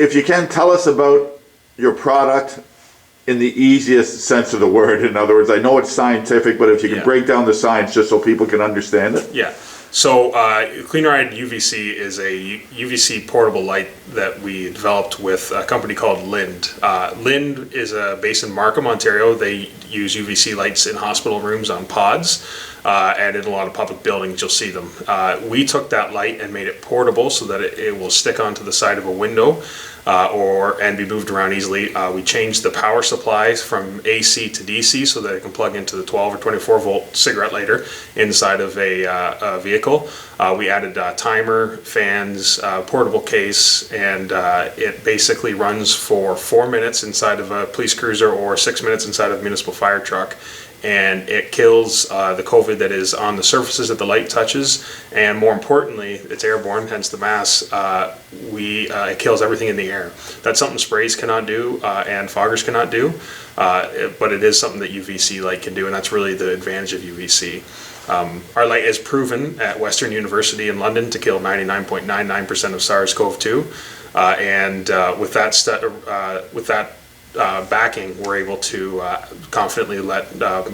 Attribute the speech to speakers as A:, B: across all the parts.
A: if you can, tell us about your product in the easiest sense of the word. In other words, I know it's scientific, but if you can break down the science just so people can understand it.
B: Yeah. So CleanRide UVC is a UVC portable light that we developed with a company called Lind. Lind is based in Markham, Ontario. They use UVC lights in hospital rooms on pods, and in a lot of public buildings you'll see them. We took that light and made it portable so that it will stick onto the side of a window and be moved around easily. We changed the power supplies from AC to DC so that it can plug into the 12 or 24 volt cigarette lighter inside of a vehicle. We added timer, fans, portable case, and it basically runs for 4 minutes inside of a police cruiser or 6 minutes inside of a municipal fire truck. And it kills the COVID that is on the surfaces that the light touches, and more importantly, it's airborne, hence the mass. It kills everything in the air. That's something sprays cannot do and foggers cannot do, but it is something that UVC light can do, and that's really the advantage of UVC. Our light is proven at Western University in London to kill 99.99% of SARS-CoV-2, and with that backing, we're able to confidently let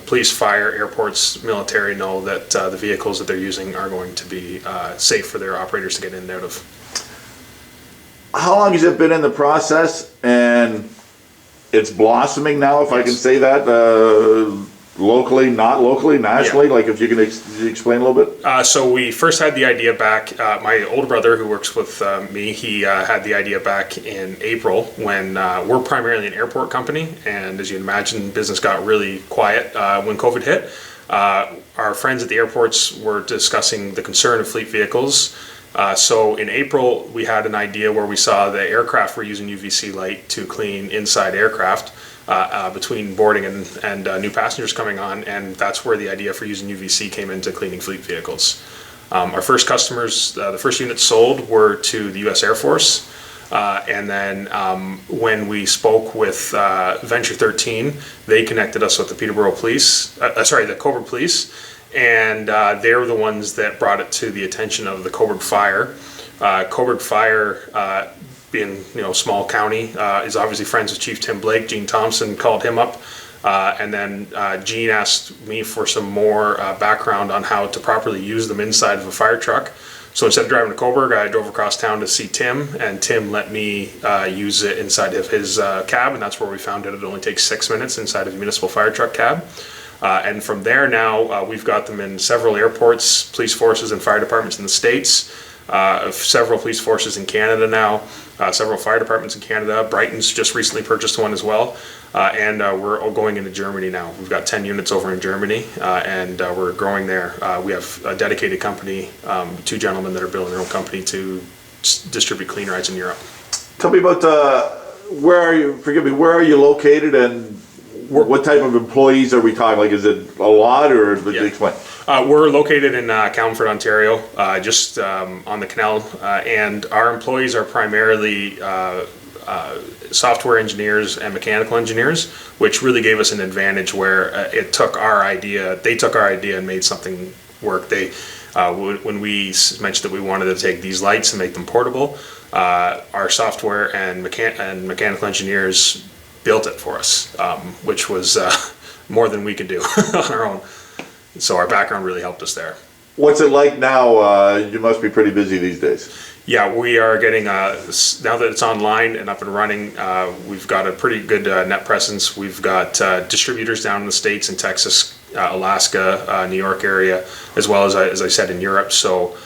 B: police, fire, airports, military know that the vehicles that they're using are going to be safe for their operators to get in and out of.
A: How long has it been in the process, and it's blossoming now, if I can say that, locally, not locally, nationally? Like, if you can explain a little bit?
B: So we first had the idea back, my older brother who works with me, he had the idea back in April when we're primarily an airport company, and as you can imagine, business got really quiet when COVID hit. Our friends at the airports were discussing the concern of fleet vehicles. So in April, we had an idea where we saw the aircraft were using UVC light to clean inside aircraft. Between boarding and new passengers coming on, and that's where the idea for using UVC came into cleaning fleet vehicles. Our first customers, the first units sold were to the U.S. Air Force, and then when we spoke with Venture 13, they connected us with the the Coburg Police, and they were the ones that brought it to the attention of the Coburg Fire. Coburg Fire, being small county, is obviously friends with Chief Tim Blake. Gene Thompson called him up, and then Gene asked me for some more background on how to properly use them inside of a fire truck. So instead of driving to Coburg, I drove across town to see Tim, and Tim let me use it inside of his cab, and that's where we found out it only takes 6 minutes inside of a municipal fire truck cab. And from there now, we've got them in several airports, police forces, and fire departments in the States. Several police forces in Canada now, several fire departments in Canada. Brighton's just recently purchased one as well, and we're going into Germany now. We've got 10 units over in Germany, and we're growing there. We have a dedicated company, 2 gentlemen that are building their own company to distribute CleanRides in Europe.
A: Tell me about where are you located, and what type of employees are we talking? Like, is it a lot, or explain?
B: We're located in Camelford, Ontario, just on the canal, and our employees are primarily software engineers and mechanical engineers, which really gave us an advantage where they took our idea and made something work. When we mentioned that we wanted to take these lights and make them portable, our software and mechanical engineers built it for us, which was more than we could do on our own. So our background really helped us there.
A: What's it like now? You must be pretty busy these days.
B: Yeah, we are getting, now that it's online and up and running, we've got a pretty good net presence. We've got distributors down in the States, in Texas, Alaska, New York area, as well as I said, in Europe. So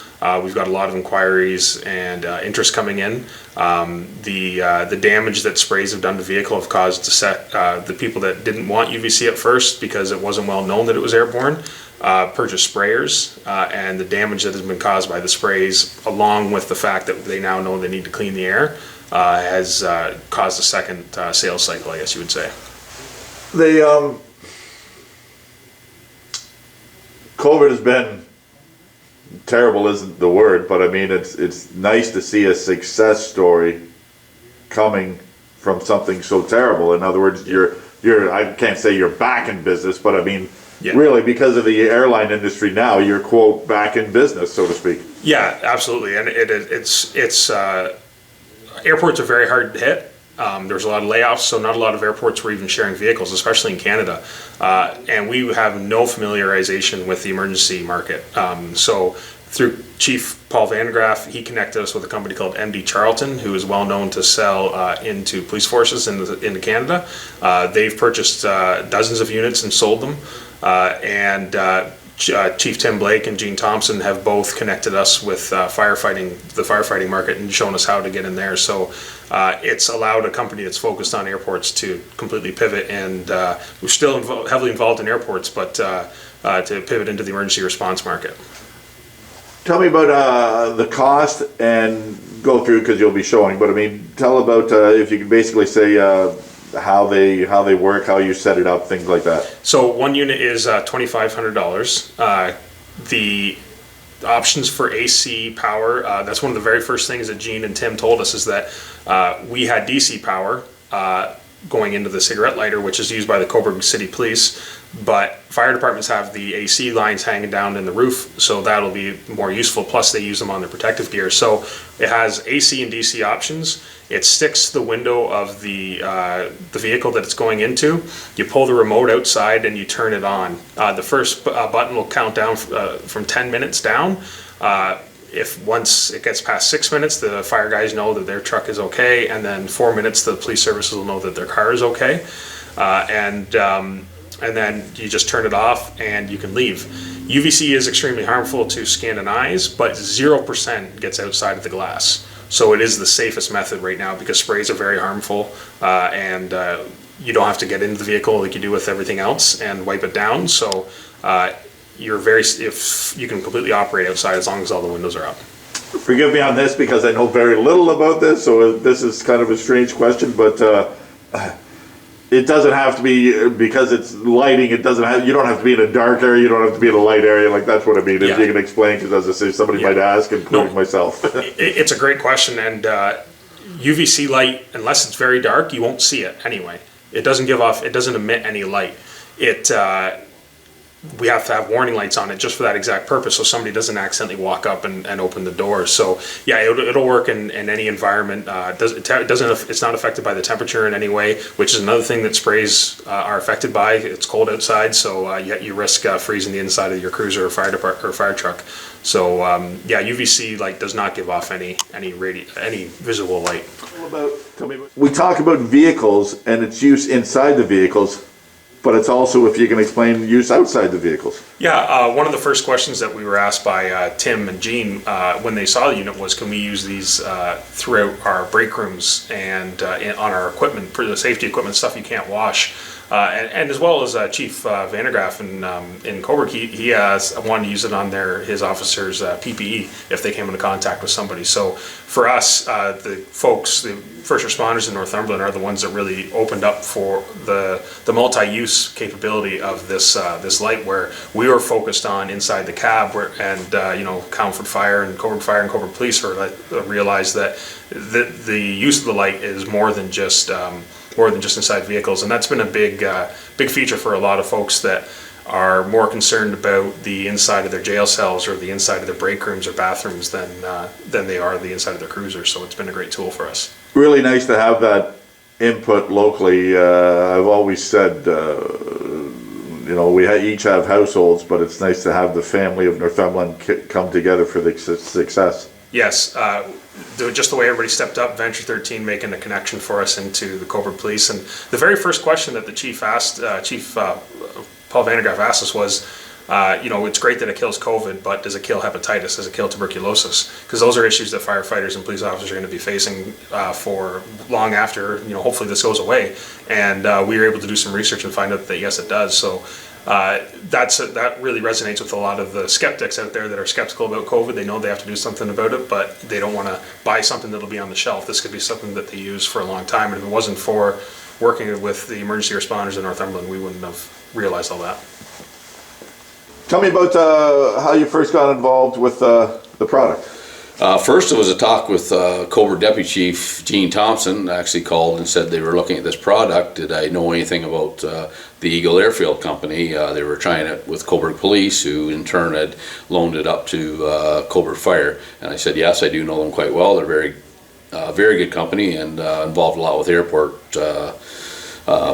B: we've got a lot of inquiries and interest coming in. The damage that sprays have done to the vehicle have caused the people that didn't want UVC at first, because it wasn't well known that it was airborne, purchase sprayers, and the damage that has been caused by the sprays, along with the fact that they now know they need to clean the air, has caused a second sales cycle, I guess you would say.
A: COVID has been terrible, isn't the word, but I mean it's nice to see a success story coming from something so terrible. In other words, you're I can't say you're back in business, but I mean, really, because of the airline industry now, you're, quote, back in business, so to speak.
B: Yeah, absolutely, and it's airports are very hard to hit. There's a lot of layoffs, so not a lot of airports were even sharing vehicles, especially in Canada. And we have no familiarization with the emergency market. So through Chief Paul Vandegraff, he connected us with a company called MD Charlton, who is well known to sell into police forces into Canada. They've purchased dozens of units and sold them. Chief Tim Blake and Gene Thompson have both connected us with the firefighting market and shown us how to get in there. So it's allowed a company that's focused on airports to completely pivot, and we're still heavily involved in airports, but to pivot into the emergency response market.
A: Tell me about the cost and go through, because you'll be showing, but I mean, tell about if you can basically say how they work, how you set it up, things like that.
B: So one unit is $2,500. The options for AC power, that's one of the very first things that Gene and Tim told us, is that we had DC power going into the cigarette lighter, which is used by the Cobourg City Police, but fire departments have the AC lines hanging down in the roof, so that'll be more useful, plus they use them on their protective gear. So it has AC and DC options. It sticks to the window of the vehicle that it's going into. You pull the remote outside and you turn it on. The first button will count down from 10 minutes down. If once it gets past 6 minutes, the fire guys know that their truck is okay, and then 4 minutes, the police services will know that their car is okay. And then you just turn it off and you can leave. UVC is extremely harmful to skin and eyes, but 0% gets outside of the glass. So it is the safest method right now, because sprays are very harmful, and you don't have to get into the vehicle like you do with everything else and wipe it down. So if you can completely operate outside as long as all the windows are up.
A: Forgive me on this, because I know very little about this, so this is kind of a strange question, but it doesn't have to be, because it's lighting, you don't have to be in a dark area, you don't have to be in a light area, like that's what I mean. If you can explain, because as I say, somebody might ask, including myself.
B: It's a great question, and UVC light, unless it's very dark, you won't see it anyway. It doesn't emit any light. We have to have warning lights on it just for that exact purpose, so somebody doesn't accidentally walk up and open the door. So yeah, it'll work in any environment. It's not affected by the temperature in any way, which is another thing that sprays are affected by. It's cold outside, so you risk freezing the inside of your cruiser or fire truck. So yeah, UVC light does not give off any visual light.
A: We talk about vehicles and its use inside the vehicles, but it's also, if you can explain, use outside the vehicles. Yeah,
B: one of the first questions that we were asked by Tim and Gene when they saw the unit was, can we use these throughout our break rooms and on our equipment, for the safety equipment, stuff you can't wash. And as well as Chief Vandegraff in Cobourg, he wanted to use it on his officers' PPE if they came into contact with somebody. So for us, the first responders in Northumberland are the ones that really opened up for the multi-use capability of this light, where we were focused on inside the cab, Calmford Fire and Cobourg Police realized that the use of the light is more than just inside vehicles, and that's been a big feature for a lot of folks that are more concerned about the inside of their jail cells or the inside of their break rooms or bathrooms than they are the inside of their cruisers. So it's been a great tool for us. Really nice to have that input locally. I've always said, we each have households, but it's nice to have the family of Northumberland come together for the success. Yes, just the way everybody stepped up, Venture 13 making a connection for us into the Cobourg Police. And the very first question that the Chief Paul Vandegraff asked us was, it's great that it kills COVID, but does it kill hepatitis? Does it kill tuberculosis? Because those are issues that firefighters and police officers are going to be facing for long after, hopefully this goes away. And we were able to do some research and find out that yes, it does. So that really resonates with a lot of the skeptics out there that are skeptical about COVID. They know they have to do something about it, but they don't want to buy something that'll be on the shelf. This could be something that they use for a long time, and if it wasn't for working with the emergency responders in Northumberland, we wouldn't have realized all that. Tell me about how you first got involved with the product.
C: First, it was a talk with Cobourg Deputy Chief Gene Thompson. Actually called and said they were looking at this product. Did I know anything about the Eagle Airfield Company? They were trying it with Cobourg Police, who in turn had loaned it up to Cobourg Fire. And I said, yes, I do know them quite well. They're very very good company, and involved a lot with airport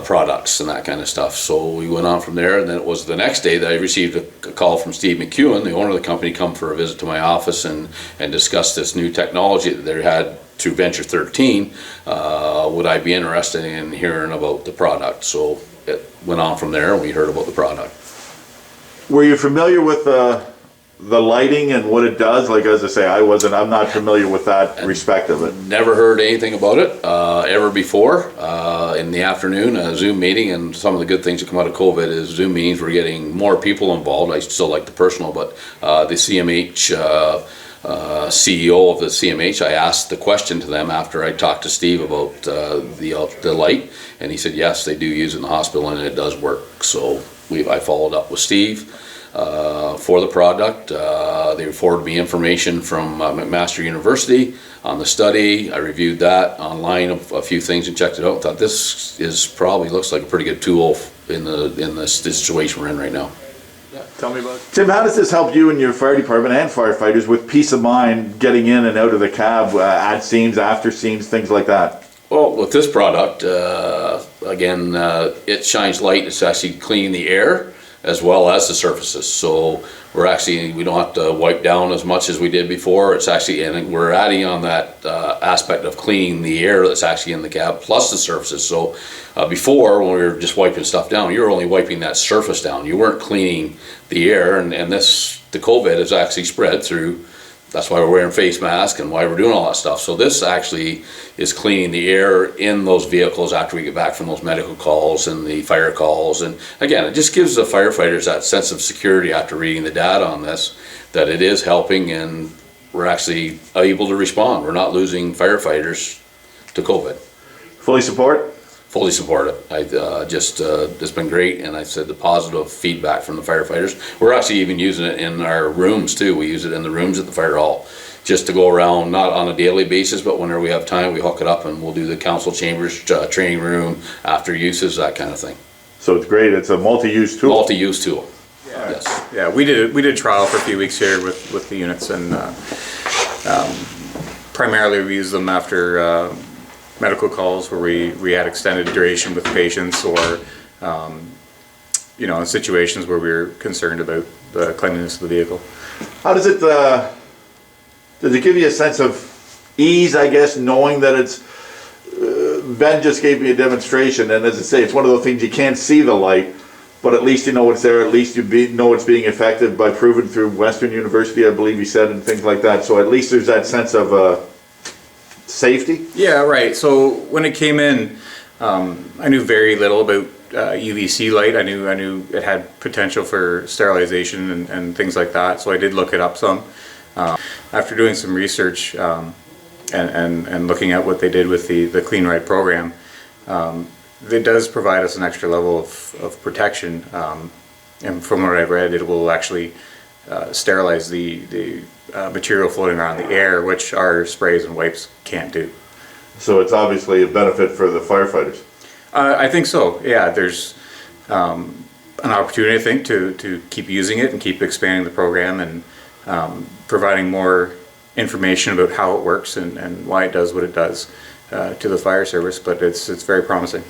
C: products and that kind of stuff. So we went on from there, and then it was the next day that I received a call from Steve McEwen, the owner of the company, come for a visit to my office and discuss this new technology that they had through Venture 13. Would I be interested in hearing about the product? So it went on from there, and we heard about the product.
A: Were you familiar with the lighting and what it does? Like, as I say, I'm not familiar with that respect of it.
C: Never heard anything about it ever before. In the afternoon, a Zoom meeting, and some of the good things that come out of COVID is Zoom meetings, we're getting more people involved. I still like the personal, but the CMH CEO of the CMH, I asked the question to them after I talked to Steve about the light, and he said yes, they do use it in the hospital and it does work. So I followed up with Steve for the product. They forwarded me information from McMaster University on the study. I reviewed that online, a few things, and checked it out, and thought this probably looks like a pretty good tool in the situation we're in right now.
A: Tell me about it. Tim, how does this help you and your fire department and firefighters with peace of mind getting in and out of the cab, at scenes, after scenes, things like that?
C: Well, with this product, again, it shines light. It's actually cleaning the air as well as the surfaces. So we don't have to wipe down as much as we did before. It's actually, and we're adding on that aspect of cleaning the air that's actually in the cab plus the surfaces. So before, when we were just wiping stuff down, you were only wiping that surface down. You weren't cleaning the air, and the COVID has actually spread through. That's why we're wearing face masks and why we're doing all that stuff. So this actually is cleaning the air in those vehicles after we get back from those medical calls and the fire calls. And again, it just gives the firefighters that sense of security after reading the data on this, that it is helping and we're actually able to respond. We're not losing firefighters to COVID.
A: Fully support?
C: Fully support it. It's been great, and I said the positive feedback from the firefighters. We're actually even using it in our rooms too. We use it in the rooms at the fire hall, just to go around, not on a daily basis, but whenever we have time, we hook it up and we'll do the council chambers, training room, after uses, that kind of thing.
A: So it's great. It's a multi-use tool.
C: Multi-use tool.
D: Yeah.
C: Yes.
D: Yeah, we did trial for a few weeks here with the units, and primarily we use them after medical calls where we had extended duration with patients, or in situations where we were concerned about the cleanliness of the vehicle.
A: How does it give you a sense of ease, I guess, knowing that it's, Ben just gave me a demonstration, and as I say, it's one of those things you can't see the light, but at least you know it's there, at least you know it's being effective by proven through Western University, I believe he said, and things like that. So at least there's that sense of safety?
D: Yeah, right. So when it came in, I knew very little about UVC light. I knew it had potential for sterilization and things like that. So I did look it up some. After doing some research and looking at what they did with the CleanRide program, it does provide us an extra level of protection. And from what I've read, it will actually sterilize the material floating around the air, which our sprays and wipes can't do.
A: So it's obviously a benefit for the firefighters.
D: I think so. Yeah, there's an opportunity, I think, to keep using it and keep expanding the program and providing more information about how it works and why it does what it does to the fire service. But it's very promising.